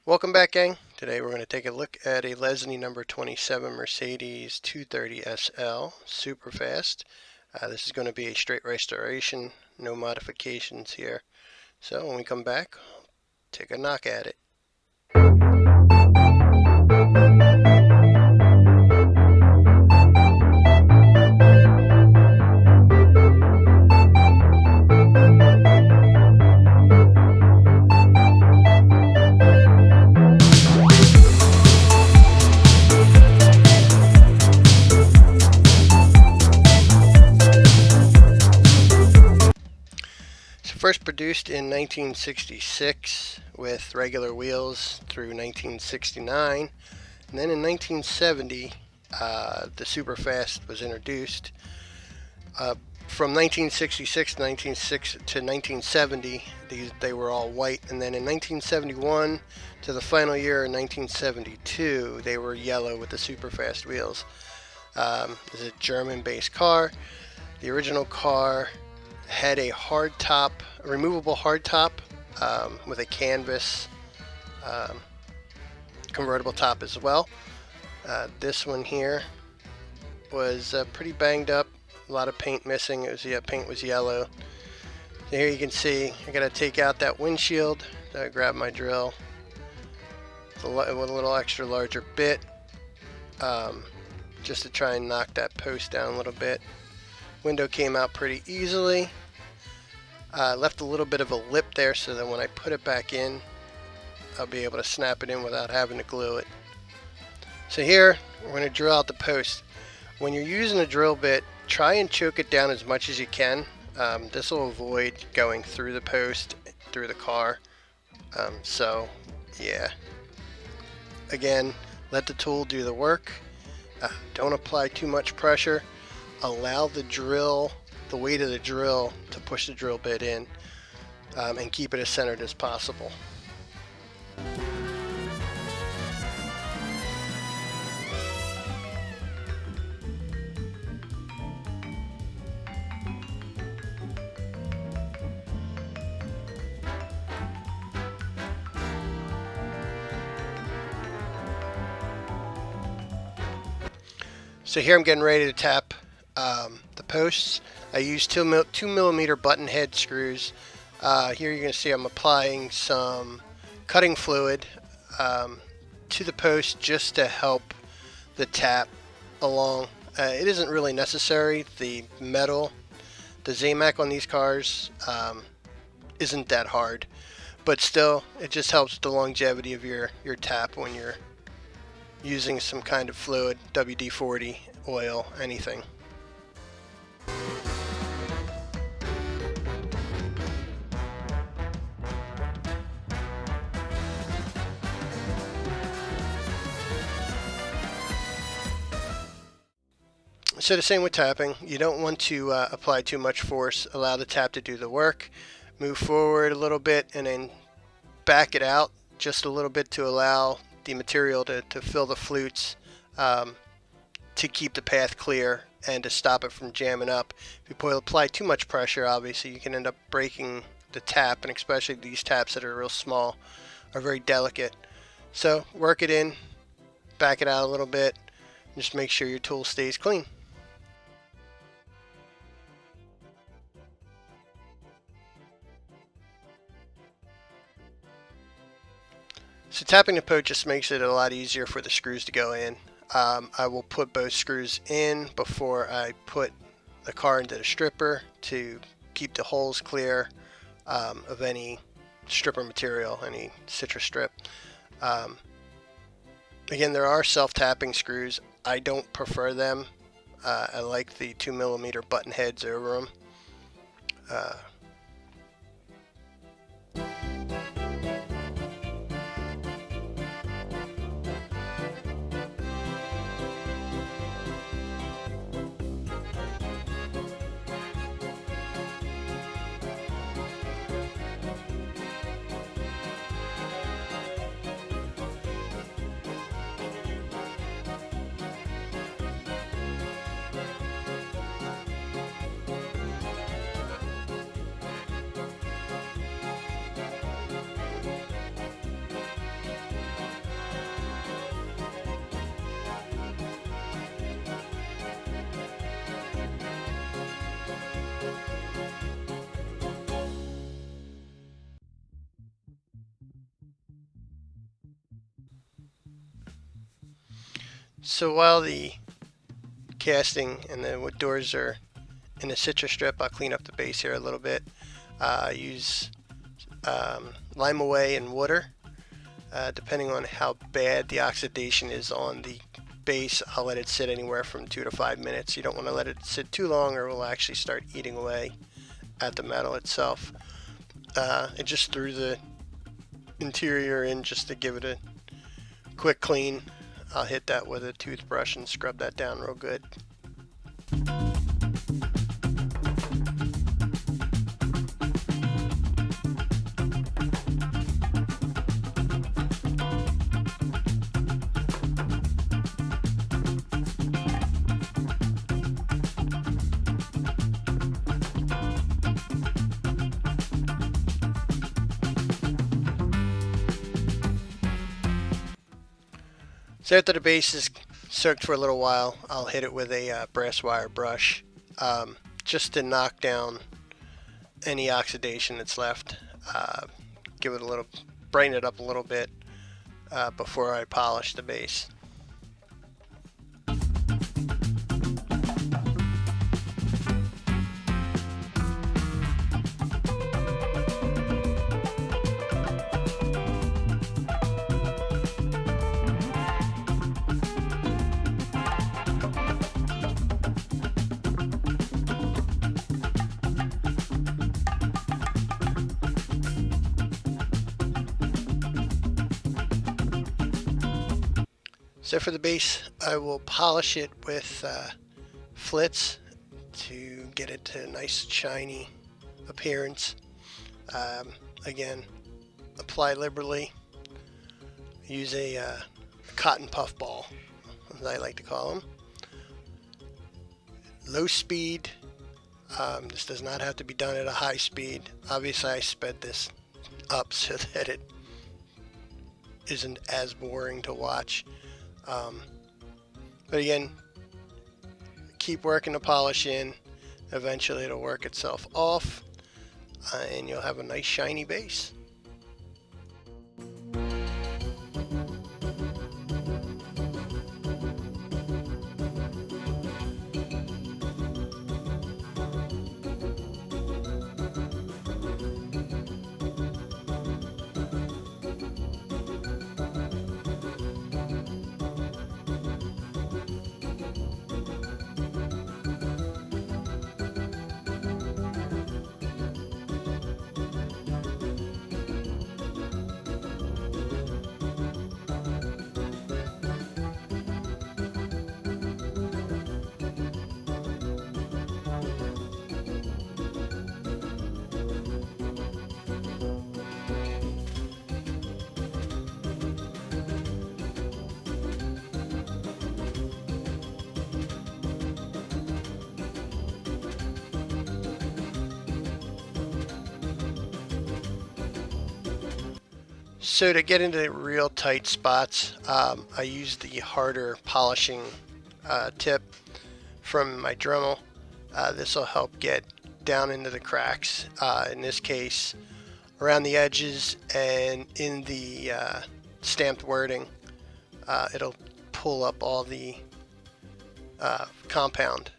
Welcome back, gang. Today we're going to take a look at a Lesney number 27 Mercedes 230 SL super fast. This is going to be a straight restoration, no modifications here. So when we come back, take a knock at it. First produced in 1966 with regular wheels through 1969, and then in 1970 the Superfast was introduced. From 1966 to 1970 they were all white, and then in 1971 to the final year in 1972 they were yellow with the Superfast wheels. This is a German-based car. The original car had a hard top, a removable hard top with a canvas convertible top as well. This one here was pretty banged up, a lot of paint missing. Paint was yellow. So here you can see I gotta take out that windshield. So I grab my drill with a little extra larger bit just to try and knock that post down a little bit. Window came out pretty easily. Left a little bit of a lip there so that when I put it back in, I'll be able to snap it in without having to glue it. So here, we're going to drill out the post. When you're using a drill bit, try and choke it down as much as you can. This will avoid going through the post, through the car. So, yeah. Again, let the tool do the work. Don't apply too much pressure. Allow the weight of the drill to push the drill bit in, and keep it as centered as possible. So here I'm getting ready to tap the posts. I use 2mm button head screws. Here you're going to see I'm applying some cutting fluid to the post just to help the tap along. It isn't really necessary. The metal, the Zamac on these cars isn't that hard, but still it just helps with the longevity of your tap when you're using some kind of fluid, WD-40, oil, anything. So the same with tapping. You don't want to apply too much force. Allow the tap to do the work. Move forward a little bit and then back it out just a little bit to allow the material to fill the flutes, to keep the path clear and to stop it from jamming up. If you apply too much pressure, obviously you can end up breaking the tap, and especially these taps that are real small are very delicate. So work it in, back it out a little bit, just make sure your tool stays clean. So tapping the post just makes it a lot easier for the screws to go in. I will put both screws in before I put the car into the stripper to keep the holes clear of any stripper material, any citrus strip. Again, there are self-tapping screws. I don't prefer them. I like the 2mm button heads over them. So while the casting and the doors are in the citrus strip, I'll clean up the base here a little bit. Use lime away and water. Depending on how bad the oxidation is on the base, I'll let it sit anywhere from 2 to 5 minutes. You don't want to let it sit too long or it will actually start eating away at the metal itself. I just threw the interior in just to give it a quick clean. I'll hit that with a toothbrush and scrub that down real good. So after the base is soaked for a little while, I'll hit it with a brass wire brush just to knock down any oxidation that's left. Give it a little, brighten it up a little bit before I polish the base. So for the base, I will polish it with flits to get it to a nice shiny appearance. Again, apply liberally. Use a cotton puff ball, as I like to call them. Low speed. This does not have to be done at a high speed. Obviously, I sped this up so that it isn't as boring to watch. But again, keep working the polish in. Eventually it'll work itself off and you'll have a nice shiny base. So to get into real tight spots, I use the harder polishing tip from my Dremel. This will help get down into the cracks, in this case around the edges and in the stamped wording. It'll pull up all the compound.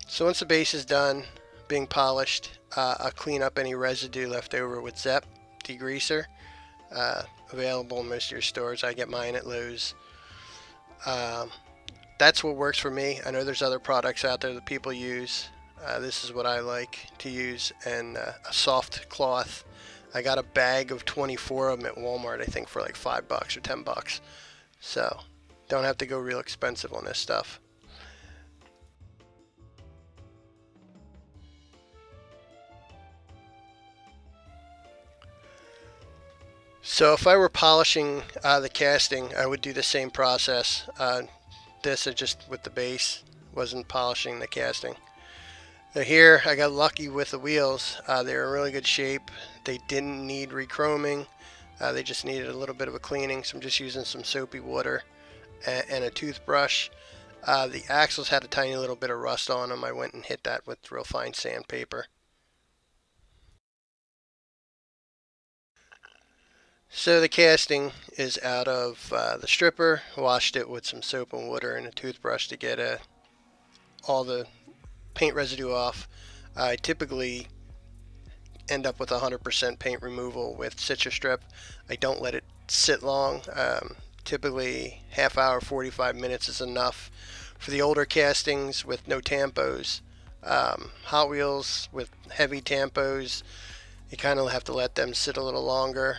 So once the base is done being polished, I'll clean up any residue left over with Zep degreaser, available in most of your stores. I get mine at Lowe's. That's what works for me. I know there's other products out there that people use. This is what I like to use, and a soft cloth. I got a bag of 24 of them at Walmart, I think for like $5 or $10. So don't have to go real expensive on this stuff. So if I were polishing the casting, I would do the same process. This is just with the base, wasn't polishing the casting. Now here I got lucky with the wheels. They were in really good shape. They didn't need rechroming. They just needed a little bit of a cleaning, so I'm just using some soapy water and a toothbrush. The axles had a tiny little bit of rust on them. I went and hit that with real fine sandpaper. So the casting is out of the stripper. Washed it with some soap and water and a toothbrush to get all the paint residue off. I typically end up with 100% paint removal with citrus strip. I don't let it sit long. Typically half hour, 45 minutes is enough. For the older castings with no tampos, Hot Wheels with heavy tampos, you kind of have to let them sit a little longer.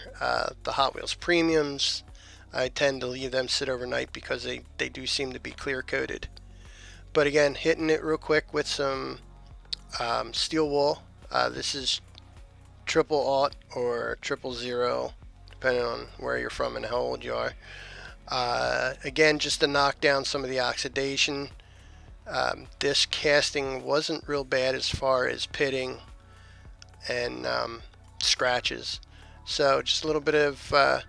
The Hot Wheels Premiums, I tend to leave them sit overnight because they do seem to be clear coated. But again, hitting it real quick with some steel wool. This is triple aught or 000, depending on where you're from and how old you are. Again, just to knock down some of the oxidation. This casting wasn't real bad as far as pitting and scratches. So just a little bit of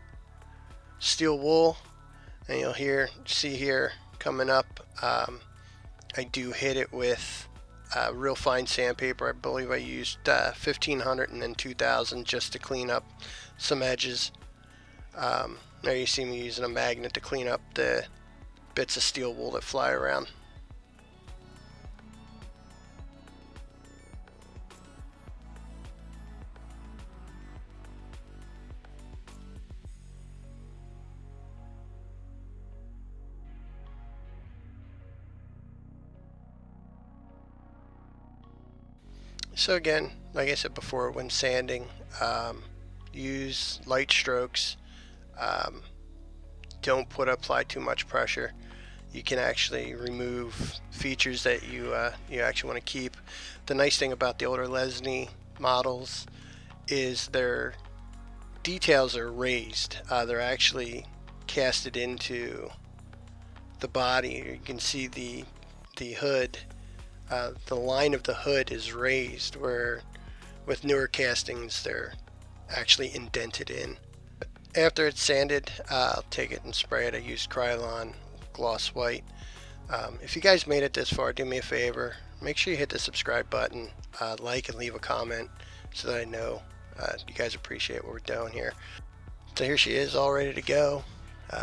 steel wool, and you'll see here coming up. I do hit it with real fine sandpaper. I believe I used 1500 and then 2000 just to clean up some edges. Now you see me using a magnet to clean up the bits of steel wool that fly around. So again, like I said before, when sanding, use light strokes. Don't apply too much pressure. You can actually remove features that you actually want to keep. The nice thing about the older Lesney models is their details are raised. They're actually casted into the body. You can see the hood. The line of the hood is raised, where with newer castings they're actually indented in. After it's sanded, I'll take it and spray it. I used Krylon Gloss White. If you guys made it this far, do me a favor. Make sure you hit the subscribe button, like and leave a comment so that I know you guys appreciate what we're doing here. So here she is, all ready to go,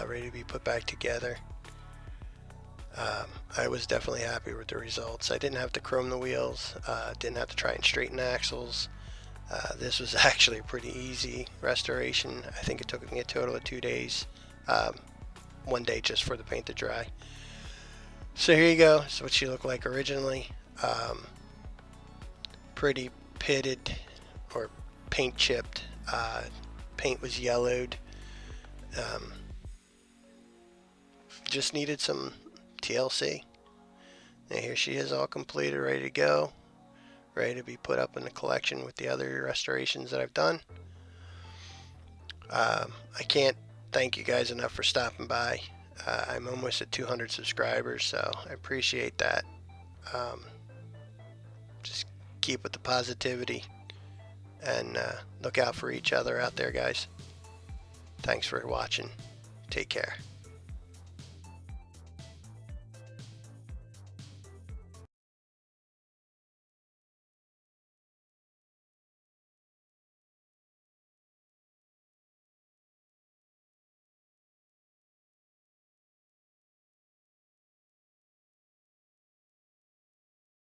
ready to be put back together. I was definitely happy with the results. I didn't have to chrome the wheels, didn't have to try and straighten axles. This was actually a pretty easy restoration. I think it took me a total of 2 days, 1 day just for the paint to dry. So here you go. That's what she looked like originally. Pretty pitted or paint chipped. Paint was yellowed. Just needed some TLC. And here she is, all completed, ready to go, ready to be put up in the collection with the other restorations that I've done. I can't thank you guys enough for stopping by. I'm almost at 200 subscribers, so I appreciate that. Just keep with the positivity and look out for each other out there, guys. Thanks for watching. Take care.